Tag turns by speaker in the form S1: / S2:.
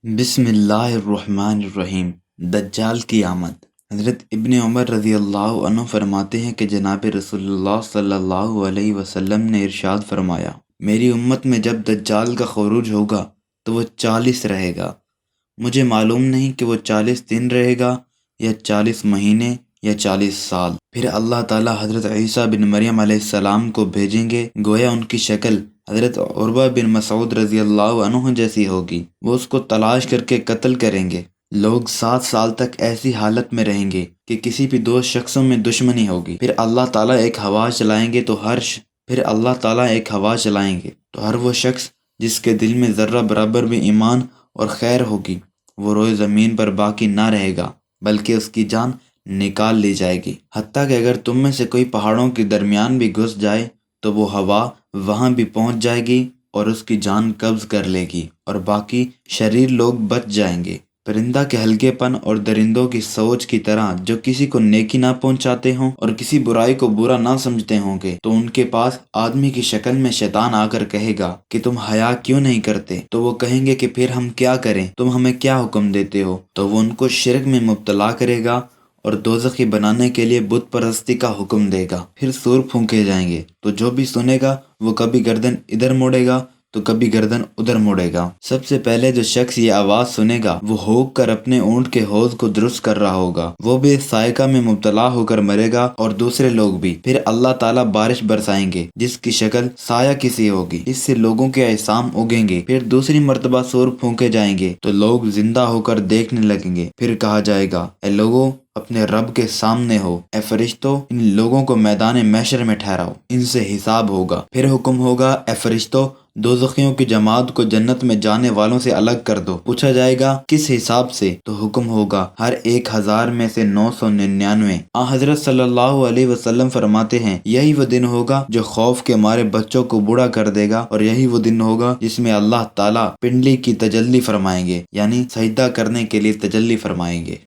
S1: بسم اللہ الرحمن الرحیم۔ دجال کی آمد۔ حضرت ابن عمر رضی اللہ عنہ فرماتے ہیں کہ جناب رسول اللہ صلی اللہ علیہ وسلم نے ارشاد فرمایا، میری امت میں جب دجال کا خروج ہوگا تو وہ 40 رہے گا۔ مجھے معلوم نہیں کہ وہ 40 دن رہے گا یا 40 مہینے یا 40 سال۔ پھر اللہ تعالیٰ حضرت عیسیٰ بن مریم علیہ السلام کو بھیجیں گے، گویا ان کی شکل حضرت عروہ بن مسعود رضی اللہ عنہ جیسی ہوگی۔ وہ اس کو تلاش کر کے قتل کریں گے۔ لوگ 7 سال تک ایسی حالت میں رہیں گے کہ کسی بھی دو شخصوں میں دشمنی ہوگی۔ پھر اللہ تعالیٰ ایک ہوا چلائیں گے تو ہر وہ شخص جس کے دل میں ذرہ برابر بھی ایمان اور خیر ہوگی، وہ روئے زمین پر باقی نہ رہے گا، بلکہ اس کی جان نکال لی جائے گی۔ حتیٰ کہ اگر تم میں سے کوئی پہاڑوں کے درمیان بھی گھس جائے تو وہ ہوا وہاں بھی پہنچ جائے گی اور اس کی جان قبض کر لے گی، اور باقی شریر لوگ بچ جائیں گے۔ پرندہ کے ہلکے پن اور درندوں کی سوچ کی طرح جو کسی کو نیکی نہ پہنچاتے ہوں اور کسی برائی کو برا نہ سمجھتے ہوں گے، تو ان کے پاس آدمی کی شکل میں شیطان آ کر کہے گا کہ تم حیا کیوں نہیں کرتے؟ تو وہ کہیں گے کہ پھر ہم کیا کریں، تم ہمیں کیا حکم دیتے ہو؟ تو وہ ان کو شرک میں مبتلا کرے گا اور دوزخی بنانے کے لیے بت پرستی کا حکم دے گا۔ پھر سور پھونکے جائیں گے تو جو بھی سنے گا وہ کبھی گردن ادھر موڑے گا تو کبھی گردن ادھر موڑے گا۔ سب سے پہلے جو شخص یہ آواز سنے گا وہ ہوک کر اپنے اونٹ کے حوض کو درست کر رہا ہوگا، وہ بھی سائقہ میں مبتلا ہو کر مرے گا اور دوسرے لوگ بھی۔ پھر اللہ تعالیٰ بارش برسائیں گے جس کی شکل سایہ کسی ہوگی، اس سے لوگوں کے اجسام اگیں گے۔ پھر دوسری مرتبہ سور پھونکے جائیں گے تو لوگ زندہ ہو کر دیکھنے لگیں گے۔ پھر کہا جائے گا، اے لوگوں اپنے رب کے سامنے ہو، اے فرشتوں ان لوگوں کو میدان محشر میں ٹھہراؤ، ان سے حساب ہوگا۔ پھر حکم ہوگا، اے فرشتوں دوزخیوں کی جماعت کو جنت میں جانے والوں سے الگ کر دو۔ پوچھا جائے گا کس حساب سے؟ تو حکم ہوگا ہر 1000 میں سے 999۔ حضرت صلی اللہ علیہ وسلم فرماتے ہیں، یہی وہ دن ہوگا جو خوف کے مارے بچوں کو بوڑھا کر دے گا، اور یہی وہ دن ہوگا جس میں اللہ تعالیٰ پنڈلی کی تجلی فرمائیں گے، یعنی سجدہ کرنے کے لیے تجلی فرمائیں گے۔